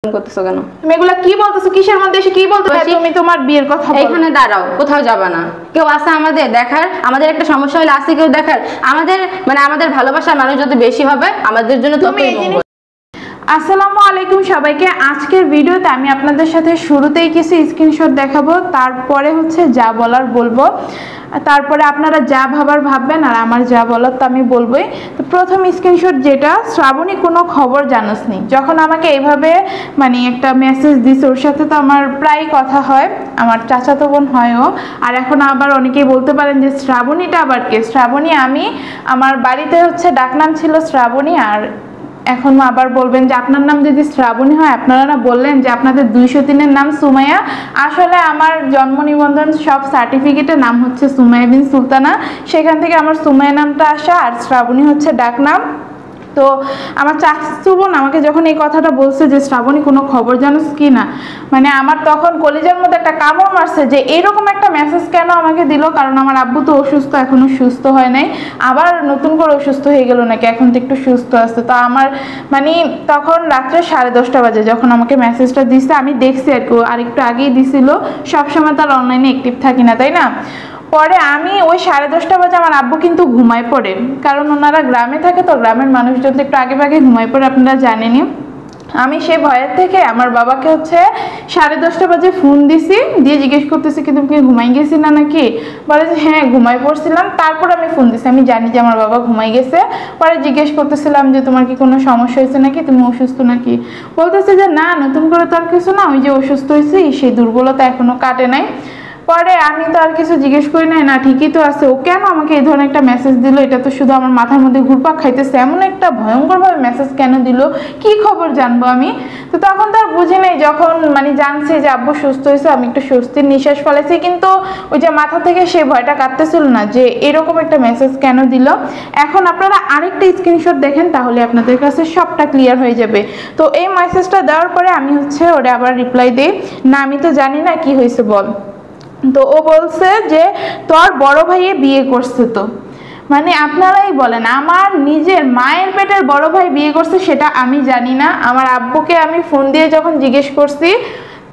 করতেছো কেন? তুমি এগুলা কি বলতেছো? কিসের মধ্যে এসে কি বলতেছো? তুমি তোমার বিয়ের কথা বলো। এখানে দাঁড়াও, কোথাও যাবে না। কেউ আছে আমাদের দেখার? আমাদের একটা সমস্যা হলে আছে কেউ দেখার? আমাদের মানে আমাদের ভালোবাসার মানুষ যত বেশি হবে আমাদের জন্য ততই মঙ্গল। আসসালামু আলাইকুম সবাইকে। আজকের ভিডিওতে আমি আপনাদের সাথে শুরুতেই কিছু স্ক্রিনশট দেখাবো, তারপরে হচ্ছে যা বলার বলবো, তারপরে আপনারা যা ভাবার ভাববেন আর আমার যা বলার তো আমি বলবোই। তো প্রথম স্ক্রিনশট যেটা, শ্রাবণী কোনো খবর জানোস নি। যখন আমাকে এইভাবে মানে একটা মেসেজ দিছে, ওর সাথে তো আমার প্রায় কথা হয়, আমার চাচাতো বোন হয়ও। আর এখন আবার অনেকেই বলতে পারেন যে শ্রাবণীটা আবার কে? শ্রাবণী আমি, আমার বাড়িতে হচ্ছে ডাকনাম ছিল শ্রাবণী। আর এখন আবার বলবেন যে আপনার নাম যদি শ্রাবণী হয়, আপনারা না বললেন যে আপনাদের 203-এর নাম সুমাইয়া। আসলে আমার জন্ম নিবন্ধন সব সার্টিফিকেটের নাম হচ্ছে সুমাইয়া বিন সুলতানা, সেখান থেকে আমার সুমাইয়া নামটা আসা, আর শ্রাবণী হচ্ছে ডাকনাম। তো আমার চাচু বোন আমাকে যখন এই কথাটা বলছে যে শ্রাবণী কোনো খবর জানোস কি না, মানে আমার তখন কলিজার মধ্যে একটা কামড় মারছে যে এরকম একটা মেসেজ কেন আমাকে দিল। কারণ আমার আব্বু তো অসুস্থ, এখনো সুস্থ হয় নাই, আবার নতুন করে অসুস্থ হয়ে গেল নাকি, এখন তো একটু সুস্থ আছে। তো আমার মানে তখন রাত্রে 10:30 বাজে যখন আমাকে মেসেজটা দিচ্ছে, আমি দেখছি আর একটু আগেই দিছিল। সবসময় তার অনলাইনে অ্যাক্টিভ থাকি না, তাই না? পরে আমি ওই 10:30 বাজে আমার আব্বু কিন্তু ঘুমায় পড়ে, কারণ ওনারা গ্রামে থাকে, তো গ্রামের মানুষজন তো একটু আগে ভাগে ঘুমায় পড়ে, আপনারা জানেনই। আমি সেই ভয়ের থেকে আমার বাবাকে হচ্ছে 10:30 বাজে ফোন দিছি, দিয়ে জিজ্ঞেস করতেছি কি তুমি কি ঘুমাই গেছি না নাকি? বলে যে হ্যাঁ ঘুমাই পড়ছিলাম। তারপর আমি ফোন দিছি, আমি জানি যে আমার বাবা ঘুমাই গেছে। পরে জিজ্ঞেস করতেছিলাম যে তোমার কি কোনো সমস্যা হয়েছে নাকি, তুমি অসুস্থ নাকি? বলতেছে যে না, নতুন করে তো আর কিছু না, ওই যে অসুস্থ হয়েছি, সেই দুর্বলতা এখনো কাটে নাই। পরে আমি তো আর কিছু জিজ্ঞেস করি নাই, না ঠিকই তো আছে, ও কেন আমাকে এই ধরনের একটা মেসেজ দিল? এটা তো শুধু আমার মাথার মধ্যে ঘুরপাক খাইতেছে, এমন একটা ভয়ঙ্করভাবে মেসেজ কেন দিল, কি খবর জানবো আমি? তো তখন তো আর বুঝি নাই, যখন মানে জানছি যে আব্বু সুস্থ হয়েছে, আমি একটু স্বস্তির নিঃশ্বাস ফেলেছি, কিন্তু ওই যে মাথা থেকে সেই ভয়টা কাটতেছিল না যে এরকম একটা মেসেজ কেন দিল। এখন আপনারা আরেকটা স্ক্রিনশট দেখেন, তাহলে আপনাদের কাছে সবটা ক্লিয়ার হয়ে যাবে। তো এই মেসেজটা দেওয়ার পরে আমি হচ্ছে ওরে আবার রিপ্লাই দিই, না আমি তো জানি না কি হয়েছে বল। তো ও বলছে যে তোর বড় ভাইয়ে বিয়ে করছে। তো মানে আপনারাই বলেন, আমার নিজের মায়ের পেটের বড় ভাই বিয়ে করছে সেটা আমি জানি না। আমার আব্বুকে আমি ফোন দিয়ে যখন জিজ্ঞেস করছি,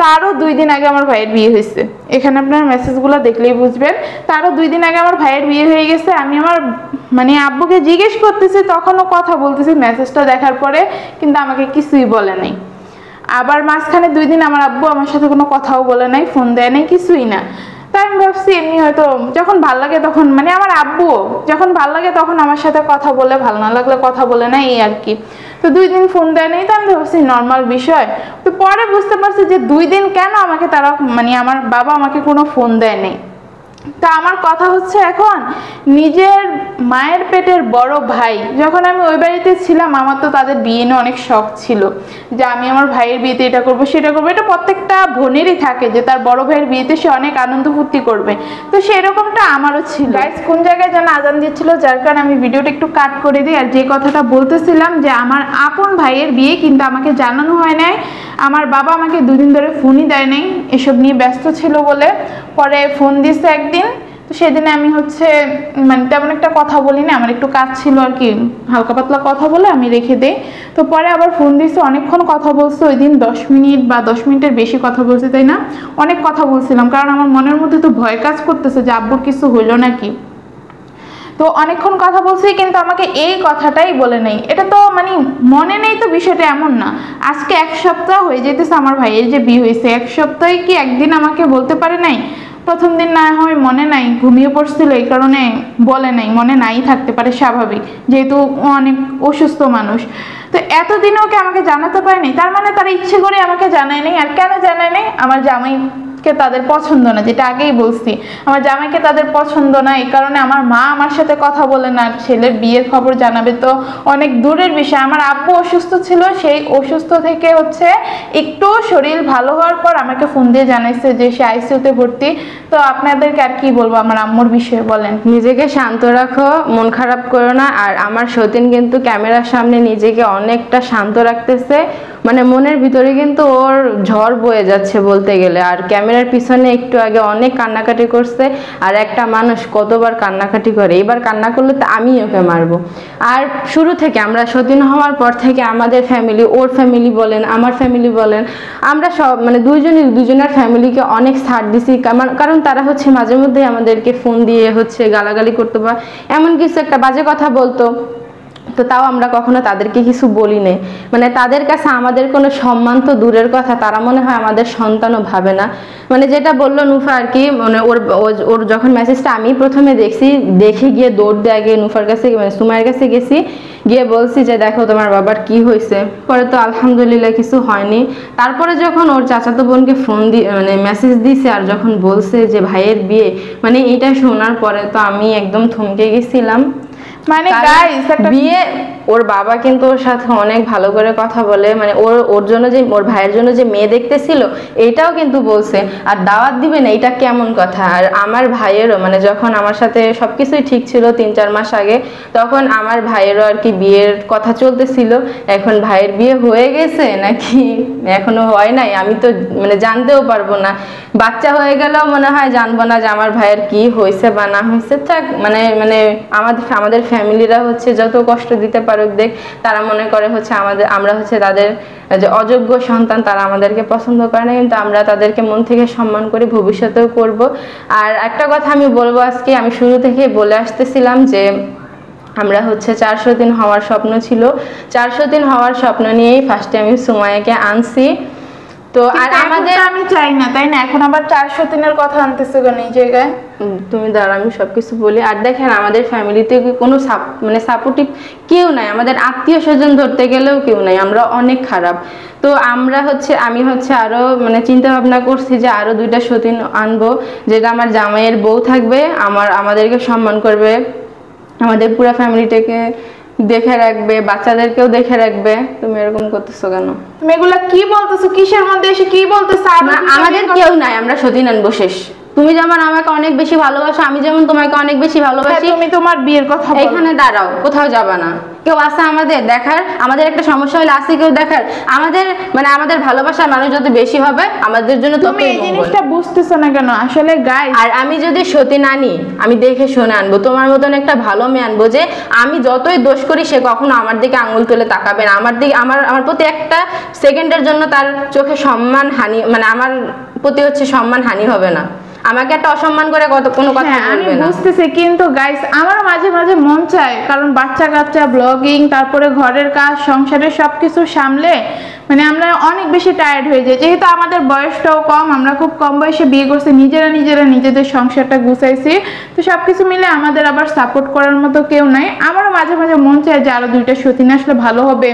তারও 2 দিন আগে আমার ভাইয়ের বিয়ে হয়েছে। এখানে আপনার মেসেজগুলো দেখলেই বুঝবেন, তারও 2 দিন আগে আমার ভাইয়ের বিয়ে হয়ে গেছে। আমি আমার মানে আব্বুকে জিজ্ঞেস করতেছি, তখনও কথা বলতেছি মেসেজটা দেখার পরে, কিন্তু আমাকে কিছুই বলে নাই। আবার মাঝখানে 2 দিন আমার আব্বু আমার সাথে কোনো কথাও বলে নাই, ফোন দেয় নাই, কিছুই না। তাই আমি ভাবছি এমনি হয়তো যখন ভাল লাগে তখন, মানে আমার আব্বু যখন ভাল লাগে তখন আমার সাথে কথা বলে, ভালো না লাগলে কথা বলে না, এই আর কি। তো 2 দিন ফোন দেয় নাই, তো আমি ভাবছি নর্মাল বিষয়। তো পরে বুঝতে পারছি যে 2 দিন কেন আমাকে তারা, মানে আমার বাবা আমাকে কোনো ফোন দেয় নাই। তা আমার কথা হচ্ছে, এখন নিজের মায়ের পেটের বড় ভাই, যখন আমি ওই বাড়িতে ছিলাম, আমার তো তাদের বিয়ে নিয়ে অনেক শখ ছিল যে আমি আমার ভাইয়ের বিয়েতে এটা করবো সেটা করবো। এটা প্রত্যেকটা বোনেরই থাকে যে তার বড় ভাইয়ের বিয়েতে সে অনেক আনন্দ ফুর্তি করবে, তো সেরকমটা আমারও ছিল। গাইস কোন জায়গায় যেন আজান দিচ্ছিল, যার কারণে আমি ভিডিওটা একটু কাট করে দিই। আর যে কথাটা বলতেছিলাম যে আমার আপন ভাইয়ের বিয়ে, কিন্তু আমাকে জানানো হয় নাই। আমার বাবা আমাকে 2 দিন ধরে ফোনই দেয় নাই, এসব নিয়ে ব্যস্ত ছিল বলে। পরে ফোন দিচ্ছে একদিন, তো সেদিনে আমি হচ্ছে মানে তেমন একটা কথা বলি না, আমার একটু কাজ ছিল আর কি, হালকা পাতলা কথা বলে আমি রেখে দেই। তো পরে আবার ফোন দিচ্ছে, অনেকক্ষণ কথা বলছে। ওই দিন 10 মিনিট বা 10 মিনিটের বেশি কথা বলছে, তাই না? অনেক কথা বলছিলাম, কারণ আমার মনের মধ্যে তো ভয় কাজ করতেছে যে আব্বুর কিছু হইলো নাকি। তো অনেকক্ষণ কথা বলছি, কিন্তু আমাকে এই কথাটাই বলে নেই। এটা তো মানে মনে নেই তো, বিষয়টা এমন না। আজকে 1 সপ্তাহ হয়ে যেতেছে আমার ভাইয়ের যে বিয়ে হয়েছে, 1 সপ্তাহে কি একদিন আমাকে বলতে পারে নাই? প্রথম দিন না হয় মনে নাই, ঘুমিয়ে পড়ছিল, এই কারণে বলে নাই, মনে নাই থাকতে পারে, স্বাভাবিক, যেহেতু অনেক অসুস্থ মানুষ। তো এতদিনও কি আমাকে জানাতে পারেনি? তার মানে তারা ইচ্ছে করে আমাকে জানায় নাই। আর কেন জানায় নাই? আমার জামাইকে তাদের পছন্দ না, যেটা আগেই বলছি, আমার জামাইকে তাদের পছন্দ না, এই কারণে আমার মা আমার সাথে কথা বলে না। ছেলের বিয়ের খবর জানাবে তো অনেক দূরের বিষয়। আমার আব্বু অসুস্থ ছিল, সেই অসুস্থ থেকে হচ্ছে একটু শরীর ভালো হওয়ার পর আমাকে ফোন দিয়ে জানাইছে যে সে আইসিইউতে ভর্তি। তো আপনাদেরকে আর কি বলবো আমার আম্মুর বিষয়ে, বলেন। নিজেকে শান্ত রাখো, মন খারাপ করো না। আর আমার সতীন কিন্তু ক্যামেরার সামনে নিজেকে অনেকটা শান্ত রাখতেছে, মানে মনের ভিতরে কিন্তু ওর ঝড় বয়ে যাচ্ছে বলতে গেলে। আর ক্যামেরার পিছনে একটু আগে অনেক কান্নাকাটি করছে। আর একটা মানুষ কতবার কান্নাকাটি করে, এবার কান্না করলে তো আমি ওকে মারবো। আর শুরু থেকে আমরা সতীন হওয়ার পর থেকে আমাদের ফ্যামিলি, ওর ফ্যামিলি বলেন আমার ফ্যামিলি বলেন, আমরা সব মানে দুজনের ফ্যামিলিকে অনেক ছাড় দিছি। কারণ তারা হচ্ছে মাঝে মধ্যে আমাদেরকে ফোন দিয়ে হচ্ছে গালাগালি করতো বা এমন কিছু একটা বাজে কথা বলতো, তো তাও আমরা কখনো তাদেরকে কিছু বলি নাই। মানে তাদের কাছে আমাদের কোনো সম্মান তো দূরের কথা, তারা মনে হয় আমাদের সন্তানও ভাবে না। মানে যেটা বললো নুফা আর কি, মানে ওর যখন মেসেজটা আমি প্রথমে দেখছি, দেখে গিয়ে দৌড় দিয়ে আগে নুফার কাছে মানে সুমাইয়ের কাছে গেছি, গিয়ে বলছি যে দেখো তোমার বাবার কি হয়েছে। পরে তো আলহামদুলিল্লাহ কিছু হয়নি। তারপরে যখন ওর চাচাতো বোনকে ফোন দিয়ে মানে মেসেজ দিয়েছে আর যখন বলছে যে ভাইয়ের বিয়ে, মানে এটা শোনার পরে তো আমি একদম থমকে গেছিলাম। মানে গাইস একটা বিয়ে, ওর বাবা কিন্তু ওর সাথে অনেক ভালো করে কথা বলে, মানে ওর জন্য যে ওর ভাইয়ের জন্য যে মেয়ে দেখতেছিল এটাও কিন্তু বলছে। আর দাওয়াত দিবেন এইটা কেমন কথা। আর আমার ভাইয়েরও মানে যখন আমার সাথে সবকিছুই ঠিক ছিল 3-4 মাস আগে, তখন আমার ভাইয়েরও আর কি বিয়ের কথা চলতেছিল। এখন ভাইয়ের বিয়ে হয়ে গেছে নাকি এখনো হয় নাই আমি তো মানে জানতেও পারবো না। বাচ্চা হয়ে গেলেও মনে হয় জানবো না যে আমার ভাইয়ের কি হয়েছে বা না হয়েছে। থাক, মানে আমাদের ফ্যামিলিরা হচ্ছে যত কষ্ট দিতে পারুক দেখ, তারা মনে করে হচ্ছে আমরা হচ্ছে তাদের যে অযোগ্য সন্তান, তারা আমাদেরকে পছন্দ করে না, কিন্তু আমরা তাদেরকে মন থেকে সম্মান করি, ভবিষ্যতেও করব। আর একটা কথা আমি বলবো, আজকে আমি শুরু থেকে বলে আসতেছিলাম যে আমরা হচ্ছে 400 দিন হওয়ার স্বপ্ন ছিল, 400 দিন হওয়ার স্বপ্ন নিয়েই ফার্স্টে আমি সুমাইয়াকে আনছি। তো আর আমাদের আমি চাই না, তাই না? এখন আবার 400 দিনের কথা আনতেছে কেন এই জায়গায়? তুমি দাঁড়া, আমি সবকিছু বলি। আর দেখেন আমাদের ফ্যামিলিতে কোনো মানে সাপোর্টিভ কেউ নাই, আমাদের আত্মীয় স্বজন ধরতে গেলেও কেউ নাই, আমরা অনেক খারাপ। তো আমি হচ্ছে আরো মানে চিন্তা ভাবনা করছি যে আরো 2টা সতীন আনবো, যেটা আমার জামাইয়ের বউ থাকবে, আমাদেরকে সম্মান করবে, আমাদের পুরো ফ্যামিলিটাকে দেখে রাখবে, বাচ্চাদেরকেও দেখে রাখবে। তুমি এরকম করতেছো কেন? তুমি এগুলা কি বলতেছো? কিসের মধ্যে এসে কি বলতেছো? আমাদের কেউ নাই, আমরা সতীন আনবো, শেষ। তুমি যেমন আমাকে অনেক বেশি ভালোবাসো, আমি যেমন তোমাকে অনেক বেশি ভালোবাসি। তুমি তোমার বিয়ের কথা বলো। এখানে দাঁড়াও, কোথাও যাবা না। কেউ আছে আমাদের দেখার? আমাদের একটা সমস্যা হলে আছে কেউ দেখার? আমাদের ভালোবাসার মানুষ যত বেশি হবে আমাদের জন্য ততই মঙ্গল। তুমি এই জিনিসটা বুঝতেছো না কেন আসলে গাইস? আর আমি যদি সতীন আনি, আমি দেখে শুনে আনবো, তোমার মতন একটা ভালো মেয়ে আনবো, যে আমি যতই দোষ করি সে কখনো আমার দিকে আঙুল তুলে তাকাবে না, আমার দিকে আমার প্রতি একটা সেকেন্ডের জন্য তার চোখে সম্মান হানি, মানে আমার প্রতি হচ্ছে সম্মান হানি হবে না, আমাকে একটা অসম্মান করে কোনো কথা বলবে না। আমি বুঝতেছি, কিন্তু গাইস আমার মাঝে মাঝে মন চায়, কারণ বাচ্চা কাচ্চা, ব্লগিং, তারপরে ঘরের কাজ, সংসারের সবকিছু সামলে মানে আমরা অনেক বেশি টায়ার্ড হয়ে যাই। যেহেতু আমাদের বয়সটাও কম, আমরা খুব কম বয়সে বিয়ে করছি, নিজেরা নিজেদের সংসারটা গুছাইছি, তো সবকিছু মিলে আমাদের আবার সাপোর্ট করার মতো কেউ নাই। আমারও মাঝে মাঝে মন চায় যে আরো 2টা সতীন আসলে ভালো হবে,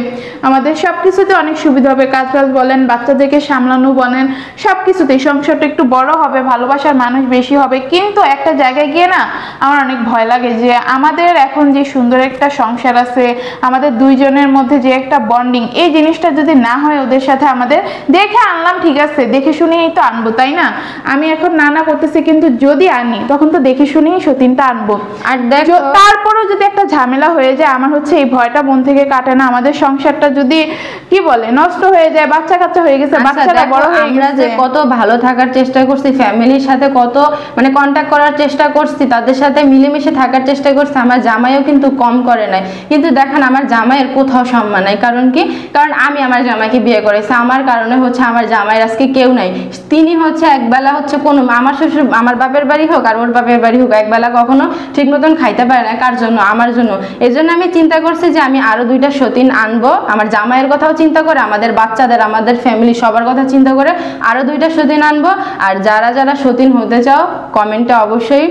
আমাদের সবকিছুতে অনেক সুবিধা হবে, কাজ বলেন, বাচ্চাদেরকে সামলানো বলেন, সবকিছুতেই সংসারটা একটু বড় হবে, ভালোবাসার মানুষ বেশি হবে। কিন্তু একটা জায়গায় গিয়ে না আমার অনেক ভয় লাগে যে আমাদের এখন যে সুন্দর একটা সংসার আছে, আমাদের দুইজনের মধ্যে যে একটা বন্ডিং, এই জিনিসটা যদি না হয় ওদের সাথে, আমাদের দেখে আনলাম ঠিক আছে, দেখে শুনেই তো আনবো, তাই না? আমি এখন না করতেছি, কিন্তু যদি আনি তখন তো দেখে শুনেই সতীনটা আনবো। আর দেখো তারপরেও যদি একটা ঝামেলা হয়ে যায়, আমার হচ্ছে এই ভয়টা মন থেকে কাটে না। আমাদের সংসারটা যদি কি বলে নষ্ট হয়ে যায়, বাচ্চা কাচ্চা হয়ে গেছে, বাচ্চারা বড় হয়ে গেছে, আমরা যে কত ভালো থাকার চেষ্টা করছি, ফ্যামিলির সাথে কত মানে কন্টাক্ট করার চেষ্টা করছি, তাদের সাথে মিলেমিশে থাকার চেষ্টা করছি, আমার জামাইও কিন্তু কম করে নাই। কিন্তু দেখেন আমার জামাইয়ের কোথাও সম্মান নাই। কারণ কি? কারণ আমি আমার জামাইকে বিয়ে করেছি, আমার কারণে হচ্ছে আমার জামাইয়ের আজকে কেউ নাই। তিনি হচ্ছে একবেলা হচ্ছে কোনো আমার শ্বশুর, আমার বাপের বাড়ি হোক আর ওর বাপের বাড়ি হোক, একবেলা কখনো ঠিক মতন খাইতে পারে না। কার জন্য? আমার জন্য। এই জন্য আমি চিন্তা করছি যে আমি আরো 2টা সতীন আনবো, আমার জামাইয়ের কথাও চিন্তা করে, আমাদের বাচ্চাদের, আমাদের ফ্যামিলি সবার কথা চিন্তা করে আরো 2টা সতীন আনবো। আর যারা যারা সতীন হতে চাও কমেন্টে অবশ্যই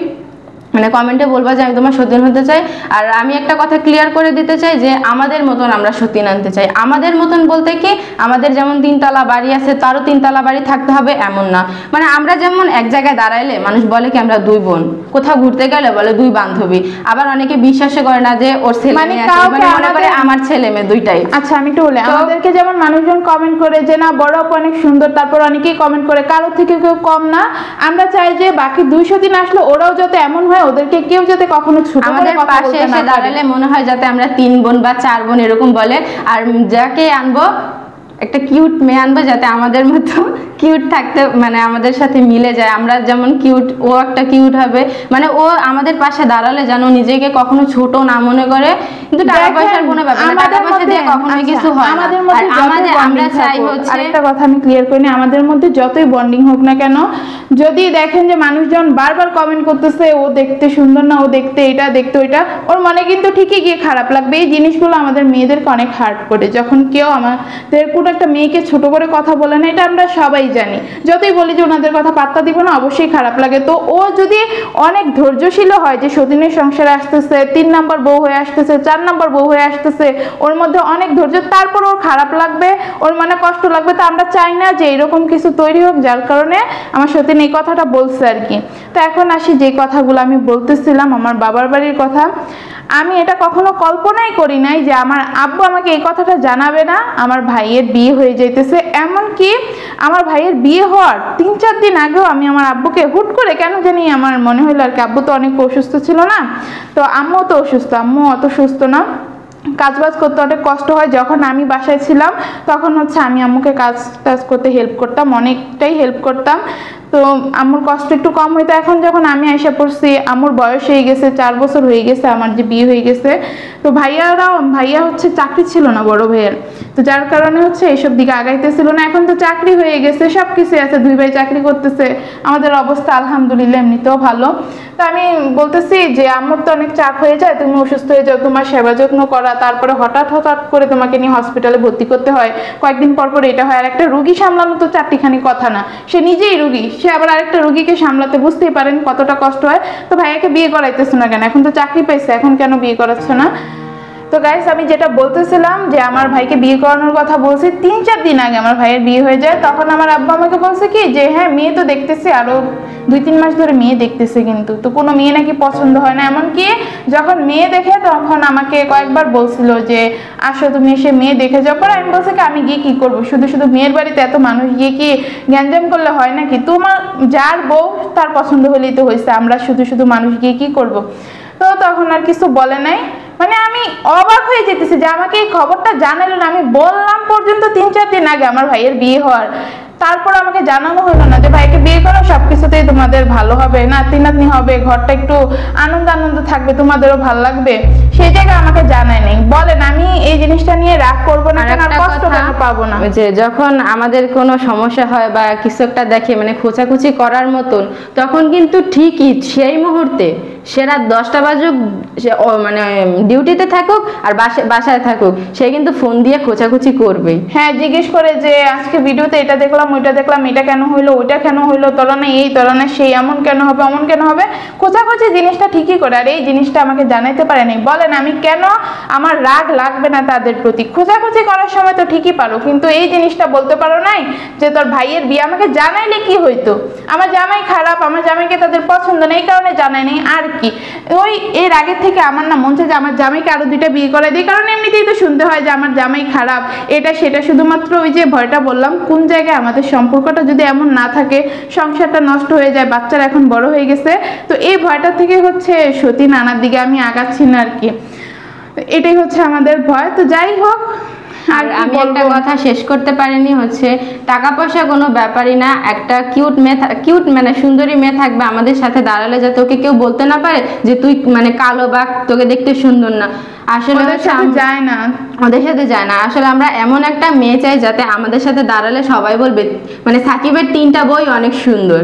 মানে কমেন্টে বলবা যে আমি তোমার সতীন হতে চাই। আর আমি একটা কথা ক্লিয়ার করে দিতে চাই যে আমাদের মতন আমরা সতীন আনতে চাই। আমাদের মতন বলতে কি, আমাদের যেমন 3তলা বাড়ি আছে তারও 3তলা বাড়ি থাকতে হবে এমন না। মানে আমরা যেমন এক জায়গায় দাঁড়াইলে মানুষ বলে কি আমরা 2 বোন, কোথাও ঘুরতে গেলে বলে 2 বান্ধবী, আবার অনেকে বিশ্বাস করে না যে ওর ছেলে মেয়ে আছে, মানে মনে করে আমার ছেলে মেয়ে 2টাই। আচ্ছা আমি একটু বলি, আমাদেরকে যেমন মানুষজন কমেন্ট করে যে না বড় আপু অনেক সুন্দর, তারপর অনেকেই কমেন্ট করে কারো থেকে কেউ কম না। আমরা চাই যে বাকি 2 সতীন আসলে ওরাও যাতে এমন হয়, ওদেরকে কেউ যাতে কখনো ছোট আমাদের পাশে এসে দাঁড়ালে মনে হয় যাতে আমরা 3 বোন বা 4 বোন এরকম বলে। আর যাকে আনবো একটা কিউট মেয়ে আনবো যাতে আমাদের মতো কিউট থাকতে মানে আমাদের সাথে মিলে যায়, আমরা যেমন কিউট ও একটা কিউট হবে, মানে ও আমাদের পাশে দাঁড়ালে যেন নিজেকে কখনো ছোট না মনে করে। কিন্তু টাকা পয়সার কোনো ব্যাপার না, টাকা পয়সা দিয়ে কখনোই কিছু হয় না। আমাদের আমরা চাই হচ্ছে আরেকটা কথা আমি ক্লিয়ার করি, আমাদের মধ্যে যতই বন্ডিং হোক না কেন, যদি দেখেন যে মানুষজন বারবার কমেন্ট করতেছে ও দেখতে সুন্দর না, ও দেখতে এটা দেখতে ওইটা, ওর মনে কিন্তু ঠিকই গিয়ে খারাপ লাগবে। এই জিনিসগুলো আমাদের মেয়েদেরকে অনেক হার্ট করে, যখন কেউ আমাদের কোনো একটা মেয়েকে ছোট করে কথা বলে না, এটা আমরা সবাই জানি। যতই বলি যে ওনাদের কথা পাত্তা দিব না, অবশ্যই খারাপ লাগে। তো ও যদি অনেক ধৈর্যশীল হয় যে সতীনের সংসারে আসতেছে, 3 নম্বর বউ হয়ে আসতেছে, 4 নম্বর বউ হয়ে আসতেছে, ওর মধ্যে অনেক ধৈর্য, তারপর ওর খারাপ লাগবে, ওর মনে কষ্ট লাগবে। তো আমরা চাই না যে এরকম কিছু তৈরি হোক, যার কারণে আমার সতীন এই কথাটা বলছে আর কি। তো এখন আসি যে কথাগুলো আমি বলতেছিলাম আমার বাবার বাড়ির কথা। আমি এটা কখনো কল্পনাই করি নাই যে আমার আব্বু আমাকে এই কথাটা জানাবে না আমার ভাইয়ের বিয়ে হয়ে যাইতেছে। এমনকি আমার ভাইয়ের বিয়ে হওয়ার 3-4 দিন আগেও আমি আমার আব্বুকে হুট করে কেন জানি আমার মনে হলো আর কি, আব্বু তো অনেক অসুস্থ ছিল না, তো আম্মুও তো অসুস্থ, আম্মু অত সুস্থ না, কাজবাজ করতে অনেক কষ্ট হয়। যখন আমি বাসায় ছিলাম তখন হচ্ছে আমি আম্মুকে কাজ টাজ করতে হেল্প করতাম, অনেকটাই হেল্প করতাম, তো আম্মুর কষ্ট একটু কম হইতো। এখন যখন আমি আইসা পড়ছি, আম্মুর বয়স হয়ে গেছে, 4 বছর হয়ে গেছে আমার যে বিয়ে হয়ে গেছে, তো ভাইয়া হচ্ছে চাকরি ছিল না বড় ভাইয়ের, তো যার কারণে হচ্ছে এইসব দিকে আগাইতেছিল না। এখন তো চাকরি হয়ে গেছে, সব কিছু আছে, 2 ভাই চাকরি করতেছে, আমাদের অবস্থা আলহামদুলিল্লাহ এমনিতেও ভালো। তো আমি বলতেছি যে আম্মুর তো অনেক চাপ হয়ে যায়, তুমি অসুস্থ হয়ে যাও, তোমার সেবা যত্ন করা, তারপরে হঠাৎ করে তোমাকে নিয়ে হসপিটালে ভর্তি করতে হয়, কয়েকদিন পর পর এটা হয়। আর একটা রুগী সামলানো তো চারটিখানি কথা না, সে নিজেই রুগী, সে আবার আরেকটা রুগীকে সামলাতে, বুঝতেই পারেন কতটা কষ্ট হয়। তো ভাইয়াকে বিয়ে করাইতেছো না কেন? এখন তো চাকরি পাইছে, এখন কেন বিয়ে করাচ্ছ না? তো গাইস, আমি যেটা বলতেছিলাম যে আমার ভাইকে বিয়ে করানোর কথা বলছি 3-4 দিন আগে আমার ভাইয়ের বিয়ে হয়ে যায়, তখন আমার আব্বা আমাকে বলছে কি যে হ্যাঁ মেয়ে তো দেখতেছি, আরো 2-3 মাস ধরে মেয়ে দেখতেছে, কিন্তু তো কোনো মেয়ে নাকি পছন্দ হয় না। এমনকি যখন মেয়ে দেখে তখন আমাকে কয়েকবার বলছিল যে আসো তুমি এসে মেয়ে দেখে যাও। পরে আমি বলছি কি আমি গিয়ে কি করবো, শুধু শুধু মেয়ের বাড়িতে এত মানুষ গিয়ে কি গ্যাঞ্জাম করলে হয় নাকি? তোমার যার বউ তার পছন্দ হলেই তো হয়েছে, আমরা শুধু শুধু মানুষ গিয়ে কি করব? তো তখন আর কিছু বলে নাই। মানে আমি অবাক হয়ে যেতেছি যে আমাকে এই খবরটা জানালো না, আমি বললাম পর্যন্ত 3-4 দিন আগে আমার ভাইয়ের বিয়ে হওয়ার, তারপর আমাকে জানানো হলো না যে ভাইকে বিয়ে করো, সবকিছুতেই তোমাদের ভালো হবে, নাতি নাতনি হবে, ঘরটা একটু আনন্দ আনন্দ থাকবে, তোমাদেরও ভালো লাগবে, সেই জায়গায় আমাকে জানায় নেই। বলেন আমি এই জিনিসটা নিয়ে রাগ করবো না কেন, আর কষ্ট কেন পাবো না? যে যখন আমাদের কোনো সমস্যা হয় বা কিছু একটা দেখে মানে খোঁচাখুচি করার মতন, তখন কিন্তু ঠিকই সেই মুহূর্তে সে রাত 10টা বাজুক, সে মানে ডিউটিতে থাকুক আর বাসায় থাকুক, সে কিন্তু ফোন দিয়ে খোঁচাখুচি করবে। হ্যাঁ, জিজ্ঞেস করে যে আজকে ভিডিওতে এটা দেখলাম, ওইটা দেখলাম, এটা কেন হইলো, ওইটা কেন হইলো, তোরা না এই তোরা না সেই, এমন কেন হবে, অমন কেন হবে, খোঁচাখুচি জিনিসটা ঠিকই করে। আর এই জিনিসটা আমাকে জানাইতে পারে নাই। বলেন আমি কেন আমার রাগ লাগবে না তাদের প্রতি? খোঁচাখুচি করার সময় তো ঠিকই পারো, কিন্তু এই জিনিসটা বলতে পারো নাই যে তোর ভাইয়ের বিয়ে, আমাকে জানাইলে কি হইতো? আমার জামাই খারাপ, আমার জামাইকে তাদের পছন্দ নেই, এই কারণে জানাই নেই আর কি। ওই এর আগে থেকে আমার না মন চায় যে আমার জামাইকে আরো 2টা বিয়ে করে দিই, কারণ এমনিতেই তো শুনতে হয় যে আমার জামাই খারাপ, এটা সেটা। শুধুমাত্র ওই যে ভয়টা বললাম, কোন জায়গায় আমাদের সম্পর্কটা যদি এমন না থাকে, সংসারটা নষ্ট হয়ে যায়, বাচ্চারা এখন বড় হয়ে গেছে, তো এই ভয়টা থেকে হচ্ছে সতী নানার দিকে আমি আগাচ্ছি না আর কি, এটাই হচ্ছে আমাদের ভয়। তো যাই হোক, আর আমি একটা কথা শেষ করতে পারিনি, হচ্ছে টাকা পয়সা কোনো ব্যাপারই না, একটা কিউট মানে সুন্দরী মেয়ে থাকবে আমাদের সাথে দাঁড়ালে, যাতে ওকে কেউ বলতে না পারে যে তুই মানে কালো বা তোকে দেখতে সুন্দর না। আসলে ওদের সাথে যায় না, ওদের সাথে যায় না। আসলে আমরা এমন একটা মেয়ে চাই যাতে আমাদের সাথে দাঁড়ালে সবাই বলবে মানে সাকিবের 3টা বই অনেক সুন্দর।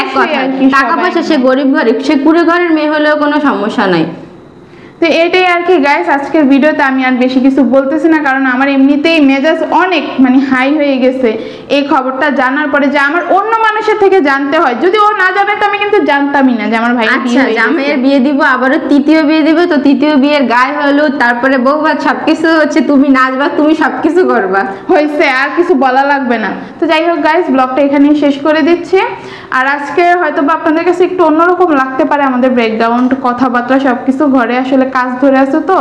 এক কথা, টাকা পয়সা সে গরিব ঘরের, সে কুড়ে ঘরের মেয়ে হলেও কোনো সমস্যা নাই। তো এটাই আর কি গাইস, আজকের ভিডিওতে আমি আর বেশি কিছু বলতেছি না, কারণ আমার এমনিতেই মেজাজ অনেক মানে হাই হয়ে গেছে এই খবরটা জানার পরে, যে আমার অন্য মানুষের থেকে জানতে হয়। যদি ও না জানে তো আমি কিন্তু জানতামই না যে আমার ভাই জামাইয়ের বিয়ে দিব, আবারও 3য় বিয়ে দিবে, তো 3য় বিয়ের গায়ে হলুদ, তারপরে বউ ভাত সবকিছু হচ্ছে, তুমি নাচবা, তুমি সবকিছু করবা, হয়েছে, আর কিছু বলা লাগবে না। তো যাই হোক গাইস, ব্লগটা এখানেই শেষ করে দিচ্ছি। আর আজকে হয়তো বা আপনাদের কাছে একটু অন্যরকম লাগতে পারে আমাদের ব্রেকগ্রাউন্ড, কথাবার্তা সবকিছু, ঘরে আসলে কাজ ধরে আছে, তো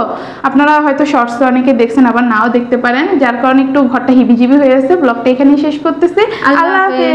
আপনারা হয়তো শর্টসে অনেকে দেখছেন, আবার নাও দেখতে পারেন, যার কারণে একটু ঘরটা হিবিজিবি হয়ে আছে। ব্লগটা এখানেই শেষ করতেছি। আল্লাহ হাফেজ।